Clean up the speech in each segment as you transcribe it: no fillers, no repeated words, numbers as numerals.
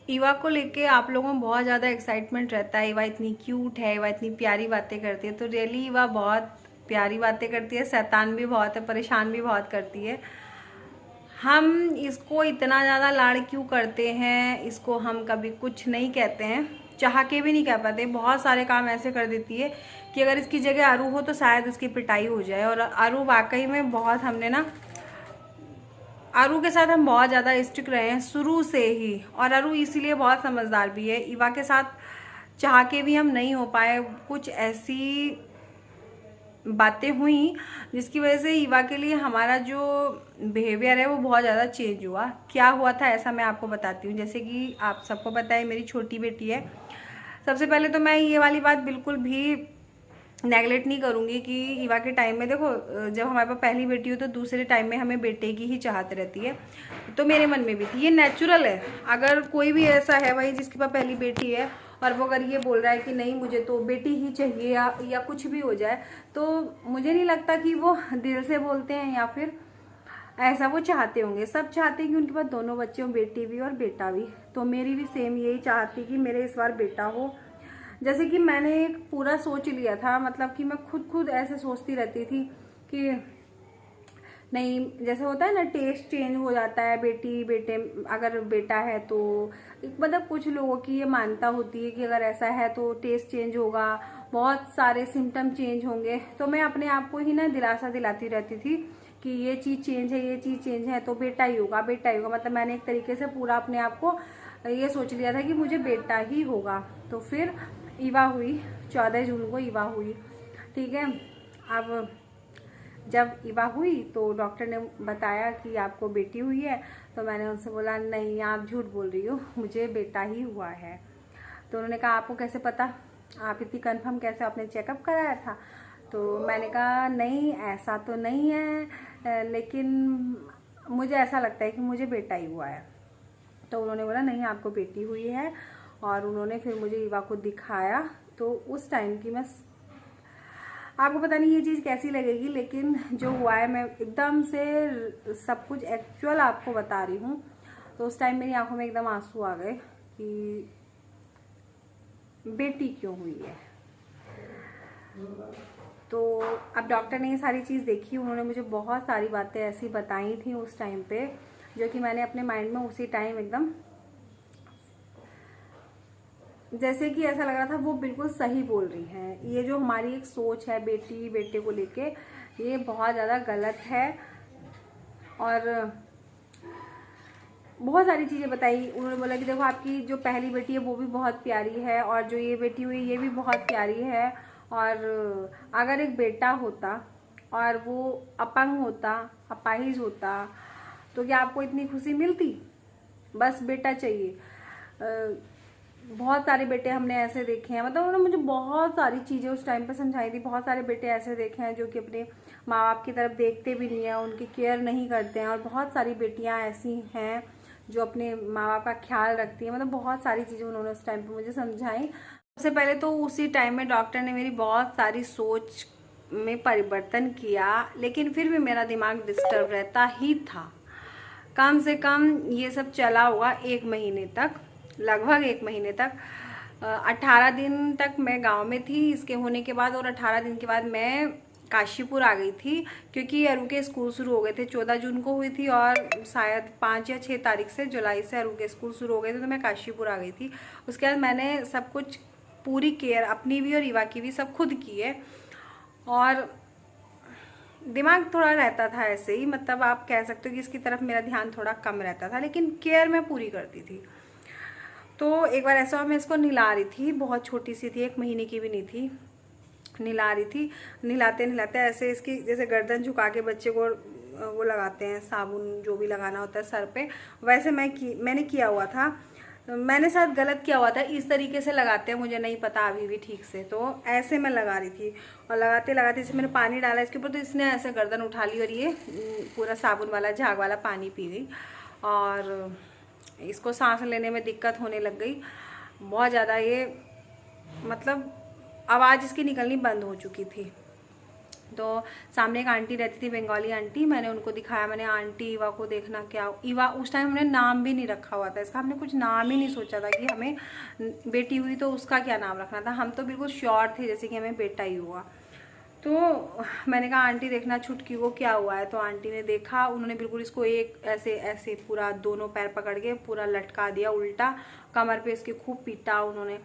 ईवा को लेके आप लोगों में बहुत ज़्यादा एक्साइटमेंट रहता है। ईवा इतनी क्यूट है, ईवा इतनी प्यारी बातें करती है। तो रियली ईवा बहुत प्यारी बातें करती है, शैतान भी बहुत है, परेशान भी बहुत करती है। हम इसको इतना ज़्यादा लाड़ क्यों करते हैं, इसको हम कभी कुछ नहीं कहते हैं, चाह के भी नहीं कह पाते। बहुत सारे काम ऐसे कर देती है कि अगर इसकी जगह आरू हो तो शायद उसकी पिटाई हो जाए। और आरू वाकई में बहुत, हमने ना आरू के साथ हम बहुत ज़्यादा स्ट्रिक्ट रहे हैं शुरू से ही। और आरू इसीलिए बहुत समझदार भी है। ईवा के साथ चाह के भी हम नहीं हो पाए, कुछ ऐसी बातें हुई जिसकी वजह से ईवा के लिए हमारा जो बिहेवियर है वो बहुत ज़्यादा चेंज हुआ। क्या हुआ था ऐसा मैं आपको बताती हूँ। जैसे कि आप सबको पता है मेरी छोटी बेटी है। सबसे पहले तो मैं ये वाली बात बिल्कुल भी नेगलेक्ट नहीं करूँगी कि ईवा के टाइम में देखो, जब हमारे पास पहली बेटी हो तो दूसरे टाइम में हमें बेटे की ही चाहत रहती है। तो मेरे मन में भी थी, ये नेचुरल है। अगर कोई भी ऐसा है भाई जिसके पास पहली बेटी है और वो अगर ये बोल रहा है कि नहीं मुझे तो बेटी ही चाहिए या कुछ भी हो जाए, तो मुझे नहीं लगता कि वो दिल से बोलते हैं या फिर ऐसा वो चाहते होंगे। सब चाहते हैं कि उनके पास दोनों बच्चे हों, बेटी भी और बेटा भी। तो मेरी भी सेम यही चाहती कि मेरे इस बार बेटा हो। जैसे कि मैंने एक पूरा सोच लिया था, मतलब कि मैं खुद ऐसे सोचती रहती थी कि नहीं, जैसे होता है ना टेस्ट चेंज हो जाता है, बेटी बेटे अगर बेटा है तो मतलब कुछ लोगों की ये मान्यता होती है कि अगर ऐसा है तो टेस्ट चेंज होगा, बहुत सारे सिम्टम चेंज होंगे। तो मैं अपने आप को ही ना दिलासा दिलाती रहती थी कि ये चीज़ चेंज है, ये चीज़ चेंज है तो बेटा ही होगा, बेटा ही होगा। मतलब मैंने एक तरीके से पूरा अपने आप को ये सोच लिया था कि मुझे बेटा ही होगा। तो फिर ईवा हुई, 14 जून को ईवा हुई, ठीक है। अब जब ईवा हुई तो डॉक्टर ने बताया कि आपको बेटी हुई है। तो मैंने उनसे बोला नहीं आप झूठ बोल रही हो, मुझे बेटा ही हुआ है। तो उन्होंने कहा आपको कैसे पता, आप इतनी कंफर्म कैसे, आपने चेकअप कराया था? तो मैंने कहा नहीं ऐसा तो नहीं है, लेकिन मुझे ऐसा लगता है कि मुझे बेटा ही हुआ है। तो उन्होंने बोला नहीं आपको बेटी हुई है। और उन्होंने फिर मुझे ईवा को दिखाया। तो उस टाइम की मैं, आपको पता नहीं ये चीज़ कैसी लगेगी, लेकिन जो हुआ है मैं एकदम से सब कुछ एक्चुअल आपको बता रही हूँ। तो उस टाइम मेरी आंखों में एकदम आंसू आ गए कि बेटी क्यों हुई है। तो अब डॉक्टर ने ये सारी चीज़ देखी, उन्होंने मुझे बहुत सारी बातें ऐसी बताई थी उस टाइम पे जो कि मैंने अपने माइंड में उसी टाइम एकदम, जैसे कि ऐसा लग रहा था वो बिल्कुल सही बोल रही हैं। ये जो हमारी एक सोच है बेटी बेटे को लेके, ये बहुत ज़्यादा गलत है। और बहुत सारी चीज़ें बताई। उन्होंने बोला कि देखो आपकी जो पहली बेटी है वो भी बहुत प्यारी है और जो ये बेटी हुई ये भी बहुत प्यारी है। और अगर एक बेटा होता और वो अपंग होता, अपाहिज होता, तो क्या आपको इतनी खुशी मिलती? बस बेटा चाहिए। बहुत सारे बेटे हमने ऐसे देखे हैं, मतलब उन्होंने मुझे बहुत सारी चीज़ें उस टाइम पे समझाई थी। बहुत सारे बेटे ऐसे देखे हैं जो कि अपने माँ बाप की तरफ देखते भी नहीं है, उनकी केयर नहीं करते हैं। और बहुत सारी बेटियां ऐसी हैं जो अपने माँ बाप का ख्याल रखती हैं। मतलब बहुत सारी चीज़ें उन्होंने उस टाइम पे मुझे समझाई। सबसे पहले तो उसी टाइम में डॉक्टर ने मेरी बहुत सारी सोच में परिवर्तन किया, लेकिन फिर भी मेरा दिमाग डिस्टर्ब रहता ही था। कम से कम ये सब चला होगा 1 महीने तक, लगभग 1 महीने तक। 18 दिन तक मैं गांव में थी इसके होने के बाद, और 18 दिन के बाद मैं काशीपुर आ गई थी, क्योंकि अरु के स्कूल शुरू हो गए थे। 14 जून को हुई थी और शायद 5 या 6 तारीख से, जुलाई से अरु के स्कूल शुरू हो गए थे। तो मैं काशीपुर आ गई थी। उसके बाद मैंने सब कुछ, पूरी केयर अपनी भी और ईवा की भी सब खुद की है। और दिमाग थोड़ा रहता था ऐसे ही, मतलब आप कह सकते हो कि इसकी तरफ मेरा ध्यान थोड़ा कम रहता था, लेकिन केयर मैं पूरी करती थी। तो एक बार ऐसा हुआ, मैं इसको नहला रही थी, बहुत छोटी सी थी, 1 महीने की भी नहीं थी। नहला रही थी, नहलाते नहलाते ऐसे इसकी जैसे गर्दन झुका के बच्चे को वो लगाते हैं साबुन, जो भी लगाना होता है सर पे, वैसे मैंने किया हुआ था। मैंने शायद गलत किया हुआ था, इस तरीके से लगाते हैं मुझे नहीं पता अभी भी ठीक से। तो ऐसे मैं लगा रही थी और लगाते लगाते इसे मैंने पानी डाला इसके ऊपर, तो इसने ऐसे गर्दन उठा ली और ये पूरा साबुन वाला झाग वाला पानी पी गई। और इसको सांस लेने में दिक्कत होने लग गई बहुत ज़्यादा। ये मतलब आवाज़ इसकी निकलनी बंद हो चुकी थी। तो सामने एक आंटी रहती थी, बंगाली आंटी, मैंने उनको दिखाया, मैंने आंटी ईवा को देखना क्या। ईवा उस टाइम हमने नाम भी नहीं रखा हुआ था इसका, हमने कुछ नाम ही नहीं सोचा था कि हमें बेटी हुई तो उसका क्या नाम रखना था। हम तो बिल्कुल श्योर थे जैसे कि हमें बेटा ही हुआ। तो मैंने कहा आंटी देखना छुटकी को क्या हुआ है। तो आंटी ने देखा, उन्होंने बिल्कुल इसको एक ऐसे ऐसे पूरा दोनों पैर पकड़ के पूरा लटका दिया उल्टा, कमर पे इसके खूब पीटा उन्होंने,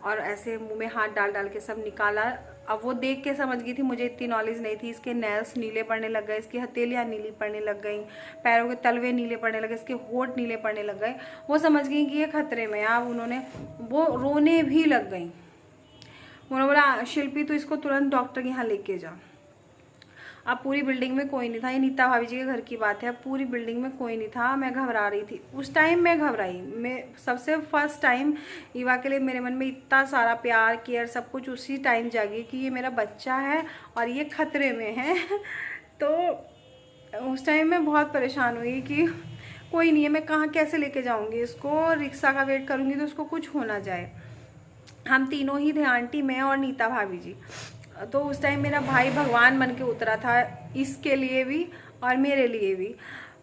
और ऐसे मुंह में हाथ डाल डाल के सब निकाला। अब वो देख के समझ गई थी, मुझे इतनी नॉलेज नहीं थी। इसके नेल्स नीले पड़ने लग गए, इसकी हथेलियाँ नीली पड़ने लग गई, पैरों के तलवे नीले पड़ने लगे, इसके होंठ नीले पड़ने लग गए। वो समझ गई कि ये खतरे में। अब उन्होंने, वो रोने भी लग गई। उन्होंने बोला शिल्पी तो इसको तुरंत डॉक्टर के यहाँ लेके जा। अब पूरी बिल्डिंग में कोई नहीं था, ये नीता भाभी जी के घर की बात है, अब पूरी बिल्डिंग में कोई नहीं था। मैं घबरा रही थी उस टाइम, मैं घबराई। मैं सबसे फर्स्ट टाइम ईवा के लिए मेरे मन में इतना सारा प्यार केयर सब कुछ उसी टाइम जागी कि ये मेरा बच्चा है और ये खतरे में है। तो उस टाइम मैं बहुत परेशान हुई कि कोई नहीं है, मैं कहाँ कैसे लेके जाऊँगी इसको, रिक्शा का वेट करूँगी तो उसको कुछ हो ना जाए। हम तीनों ही थे, आंटी, मैं और नीता भाभी जी। तो उस टाइम मेरा भाई भगवान बन के उतरा था, इसके लिए भी और मेरे लिए भी।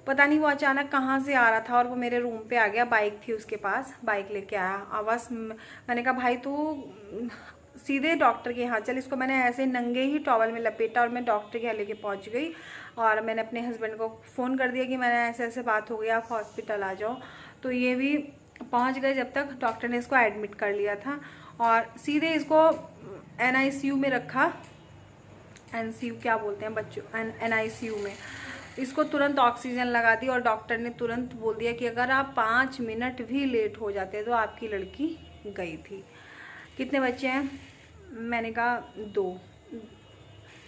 पता नहीं वो अचानक कहाँ से आ रहा था और वो मेरे रूम पे आ गया, बाइक थी उसके पास, बाइक लेके आया। बस मैंने कहा भाई तू सीधे डॉक्टर के यहाँ चल। इसको मैंने ऐसे नंगे ही टॉवल में लपेटा और मैं डॉक्टर के यहाँ लेके पहुँच गई। और मैंने अपने हस्बैंड को फ़ोन कर दिया कि मैंने ऐसे ऐसे बात हो गई, आप हॉस्पिटल आ जाओ। तो ये भी पहुँच गए। जब तक डॉक्टर ने इसको एडमिट कर लिया था और सीधे इसको NICU में रखा। NCU क्या बोलते हैं बच्चों, NICU में इसको तुरंत ऑक्सीजन लगा दी। और डॉक्टर ने तुरंत बोल दिया कि अगर आप 5 मिनट भी लेट हो जाते तो आपकी लड़की गई थी। कितने बच्चे हैं? मैंने कहा 2।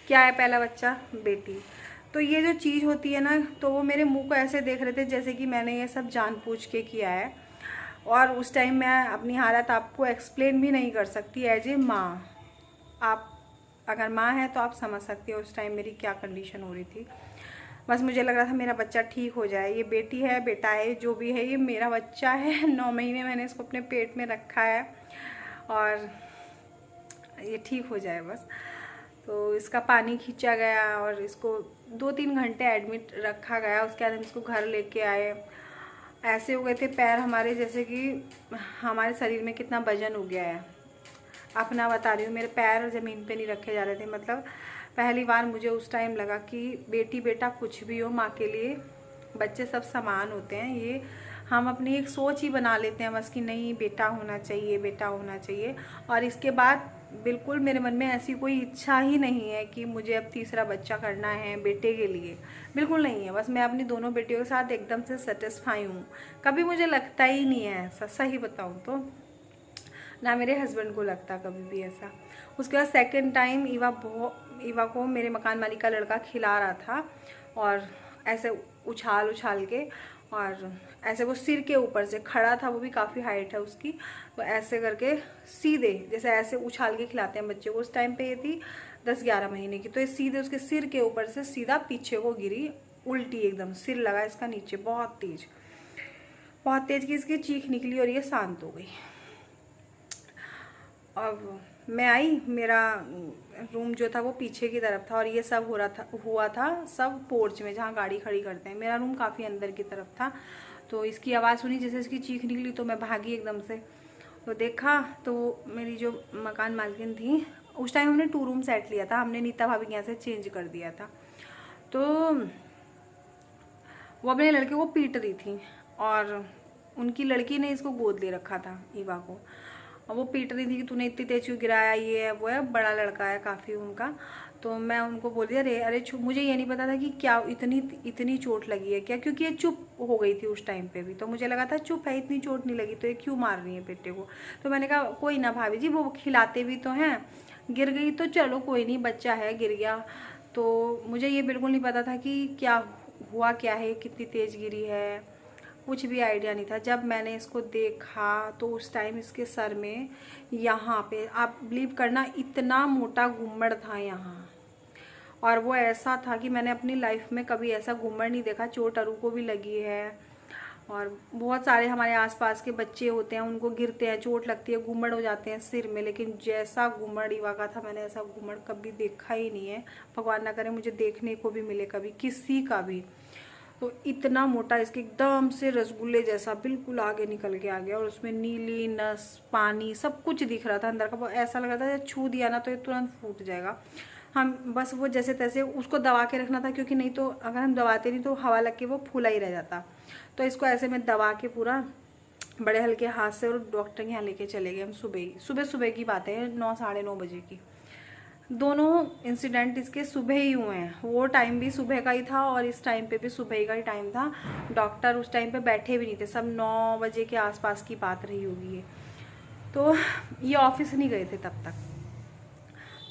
क्या है पहला बच्चा? बेटी। तो ये जो चीज़ होती है ना, तो वो मेरे मुंह को ऐसे देख रहे थे जैसे कि मैंने ये सब जानबूझ के किया है। और उस टाइम मैं अपनी हालत आपको एक्सप्लेन भी नहीं कर सकती एज ए माँ। आप अगर माँ है तो आप समझ सकते हो उस टाइम मेरी क्या कंडीशन हो रही थी। बस मुझे लग रहा था मेरा बच्चा ठीक हो जाए। ये बेटी है, बेटा है, जो भी है, ये मेरा बच्चा है। 9 महीने मैंने इसको अपने पेट में रखा है और ये ठीक हो जाए बस। तो इसका पानी खींचा गया और इसको 2-3 घंटे एडमिट रखा गया। उसके बाद हम इसको घर लेके आए। ऐसे हो गए थे पैर हमारे जैसे कि हमारे शरीर में कितना वजन हो गया है। अपना बता रही हूँ, मेरे पैर ज़मीन पे नहीं रखे जा रहे थे। मतलब पहली बार मुझे उस टाइम लगा कि बेटी बेटा कुछ भी हो, माँ के लिए बच्चे सब समान होते हैं। ये हम अपनी एक सोच ही बना लेते हैं बस कि नहीं बेटा होना चाहिए, बेटा होना चाहिए। और इसके बाद बिल्कुल मेरे मन में ऐसी कोई इच्छा ही नहीं है कि मुझे अब तीसरा बच्चा करना है बेटे के लिए, बिल्कुल नहीं है। बस मैं अपनी दोनों बेटियों के साथ एकदम से सेटिस्फाई हूँ। कभी मुझे लगता ही नहीं है ऐसा, सही बताऊँ तो, ना मेरे हस्बैंड को लगता कभी भी ऐसा। उसके बाद सेकंड टाइम ईवा को मेरे मकान मालिक का लड़का खिला रहा था और ऐसे उछाल उछाल के, और ऐसे वो सिर के ऊपर से खड़ा था, वो भी काफ़ी हाइट है उसकी, तो ऐसे करके सीधे जैसे ऐसे उछाल के खिलाते हैं बच्चे को। उस टाइम पे ये थी 10-11 महीने की। तो ये सीधे उसके सिर के ऊपर से सीधा पीछे को गिरी, उल्टी एकदम, सिर लगा इसका नीचे बहुत तेज की इसकी चीख निकली और ये शांत हो गई। अब मैं आई, मेरा रूम जो था वो पीछे की तरफ था और ये सब हुआ था सब पोर्च में, जहाँ गाड़ी खड़ी करते हैं। मेरा रूम काफ़ी अंदर की तरफ था। तो इसकी आवाज़ सुनी जैसे इसकी चीख निकली, तो मैं भागी एकदम से। तो देखा तो मेरी जो मकान मालकिन थी, उस टाइम हमने 2 रूम सेट लिया था, हमने नीता भाभी के यहाँ से चेंज कर दिया था। तो वो अपने लड़के को पीट रही थी और उनकी लड़की ने इसको गोद ले रखा था ईवा को, और वो पीट रही थी कि तूने इतनी तेज क्यों गिराया, ये है वो है, बड़ा लड़का है काफ़ी उनका। तो मैं उनको बोल दिया अरे मुझे ये नहीं पता था कि क्या इतनी चोट लगी है क्या, क्योंकि ये चुप हो गई थी उस टाइम पे भी। तो मुझे लगा था चुप है, इतनी चोट नहीं लगी, तो ये क्यों मार रही है बेटे को। तो मैंने कहा कोई ना भाभी जी, वो खिलाते भी तो हैं, गिर गई तो चलो कोई नहीं, बच्चा है गिर गया। तो मुझे ये बिल्कुल नहीं पता था कि क्या हुआ, क्या है, कितनी तेज़ गिरी है, कुछ भी आइडिया नहीं था। जब मैंने इसको देखा तो उस टाइम इसके सर में यहाँ पे, आप बिलीव करना, इतना मोटा घुम्मड़ था यहाँ, और वो ऐसा था कि मैंने अपनी लाइफ में कभी ऐसा घुम्मड़ नहीं देखा। चोट अरू को भी लगी है और बहुत सारे हमारे आसपास के बच्चे होते हैं, उनको गिरते हैं, चोट लगती है, घूमड़ हो जाते हैं सिर में, लेकिन जैसा घूमड़ ईवा का था मैंने ऐसा घूमड़ कभी देखा ही नहीं है। भगवान ना करे मुझे देखने को भी मिले कभी किसी का भी। तो इतना मोटा, इसके एकदम से रसगुल्ले जैसा बिल्कुल आगे निकल के आ गया, और उसमें नीली नस, पानी, सब कुछ दिख रहा था अंदर का। ऐसा लग रहा था छू दिया ना तो ये तुरंत फूट जाएगा। हम बस वो जैसे तैसे उसको दबा के रखना था, क्योंकि नहीं तो अगर हम दबाते नहीं तो हवा लग के वो फूला ही रह जाता। तो इसको ऐसे में दबा के पूरा बड़े हल्के हाथ से, और डॉक्टर के यहाँ लेके चले गए हम सुबह सुबह की बात है, 9 साढ़े 9 बजे की। दोनों इंसिडेंट इसके सुबह ही हुए हैं। वो टाइम भी सुबह का ही था और इस टाइम पे भी सुबह का ही टाइम था। डॉक्टर उस टाइम पे बैठे भी नहीं थे, सब 9 बजे के आसपास की बात रही होगी ये। तो ये ऑफिस नहीं गए थे तब तक।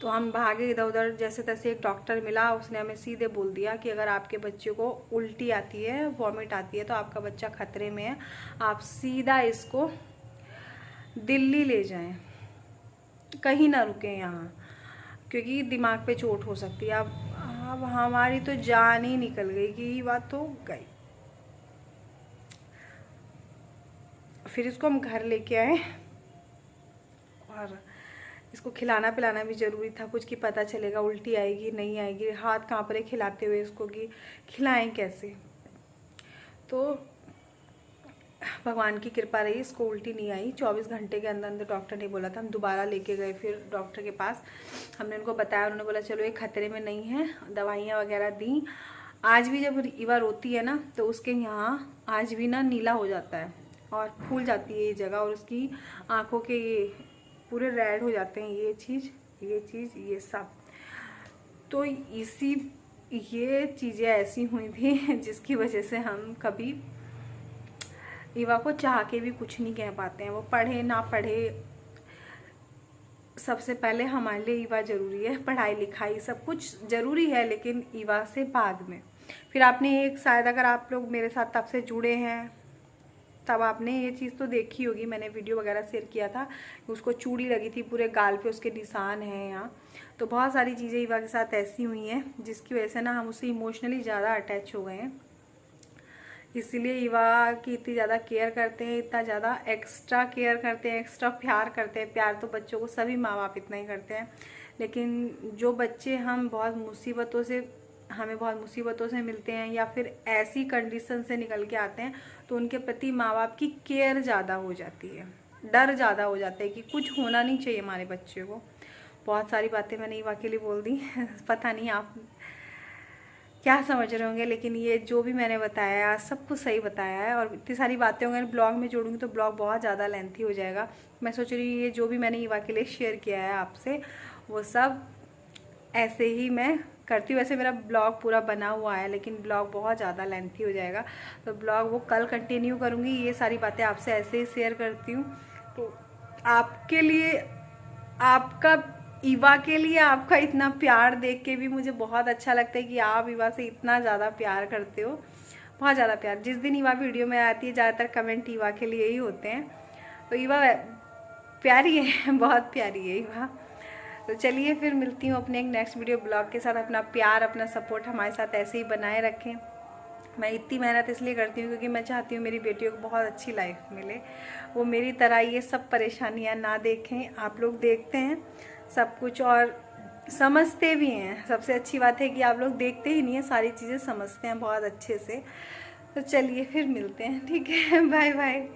तो हम भागे इधर उधर, जैसे तैसे एक डॉक्टर मिला, उसने हमें सीधे बोल दिया कि अगर आपके बच्चे को उल्टी आती है, वॉमिट आती है, तो आपका बच्चा खतरे में है, आप सीधा इसको दिल्ली ले जाएं, कहीं ना रुकें यहाँ, क्योंकि दिमाग पे चोट हो सकती है। अब हमारी तो जान ही निकल गई कि ये बात तो गई। फिर इसको हम घर लेके आए, और इसको खिलाना पिलाना भी ज़रूरी था, कुछ कि पता चलेगा उल्टी आएगी नहीं आएगी। हाथ कांप रहे खिलाते हुए इसको कि खिलाएं कैसे। तो भगवान की कृपा रही, इसको उल्टी नहीं आई। 24 घंटे के अंदर अंदर डॉक्टर ने बोला था। हम दोबारा लेके गए फिर डॉक्टर के पास, हमने उनको बताया, उन्होंने बोला चलो ये खतरे में नहीं है, दवाइयाँ वगैरह दी। आज भी जब ईवा रोती है ना तो उसके यहाँ आज भी ना नीला हो जाता है और फूल जाती है ये जगह, और उसकी आँखों के ये पूरे रेड हो जाते हैं, ये चीज़ ये सब। तो ये चीज़ें ऐसी हुई थी जिसकी वजह से हम कभी ईवा को चाह के भी कुछ नहीं कह पाते हैं। वो पढ़े ना पढ़े, सबसे पहले हमारे लिए ईवा ज़रूरी है। पढ़ाई लिखाई सब कुछ ज़रूरी है, लेकिन ईवा से बाद में। फिर आपने एक, शायद अगर आप लोग मेरे साथ तब से जुड़े हैं तब आपने ये चीज़ तो देखी होगी, मैंने वीडियो वगैरह शेयर किया था, उसको चूड़ी लगी थी, पूरे गाल पे उसके निशान हैं यहाँ। तो बहुत सारी चीज़ें ईवा के साथ ऐसी हुई हैं जिसकी वजह से ना हम उससे इमोशनली ज़्यादा अटैच हो गए हैं। इसीलिए ईवा की इतनी ज़्यादा केयर करते हैं, इतना ज़्यादा एक्स्ट्रा केयर करते हैं, एक्स्ट्रा प्यार करते हैं। प्यार तो बच्चों को सभी माँ बाप इतना ही करते हैं, लेकिन जो बच्चे हमें बहुत मुसीबतों से मिलते हैं, या फिर ऐसी कंडीशन से निकल के आते हैं, तो उनके प्रति माँ बाप की केयर ज़्यादा हो जाती है, डर ज़्यादा हो जाता है कि कुछ होना नहीं चाहिए हमारे बच्चे को। बहुत सारी बातें मैंने ईवा के लिए बोल दी पता नहीं आप क्या समझ रहे होंगे, लेकिन ये जो भी मैंने बताया सब कुछ सही बताया है। और इतनी सारी बातें अगर ब्लॉग में जोड़ूंगी तो ब्लॉग बहुत ज़्यादा लेंथी हो जाएगा। मैं सोच रही हूँ ये जो भी मैंने ईवा के लिए शेयर किया है आपसे, वो सब ऐसे ही मैं करती हूँ। वैसे मेरा ब्लॉग पूरा बना हुआ है, लेकिन ब्लॉग बहुत ज़्यादा लेंथी हो जाएगा, तो ब्लॉग वो कल कंटिन्यू करूँगी। ये सारी बातें आपसे ऐसे ही शेयर करती हूँ। तो आपके लिए, आपका ईवा के लिए आपका इतना प्यार देख के भी मुझे बहुत अच्छा लगता है कि आप ईवा से इतना ज़्यादा प्यार करते हो, बहुत ज़्यादा प्यार। जिस दिन ईवा वीडियो में आती है ज़्यादातर कमेंट ईवा के लिए ही होते हैं। तो ईवा प्यारी है, बहुत प्यारी है ईवा। तो चलिए फिर मिलती हूँ अपने एक नेक्स्ट वीडियो ब्लॉग के साथ। अपना प्यार, अपना सपोर्ट हमारे साथ ऐसे ही बनाए रखें। मैं इतनी मेहनत इसलिए करती हूँ क्योंकि मैं चाहती हूँ मेरी बेटियों को बहुत अच्छी लाइफ मिले, वो मेरी तरह ये सब परेशानियाँ ना देखें। आप लोग देखते हैं सब कुछ और समझते भी हैं। सबसे अच्छी बात है कि आप लोग देखते ही नहीं है, सारी चीज़ें समझते हैं बहुत अच्छे से। तो चलिए फिर मिलते हैं, ठीक है, बाय बाय।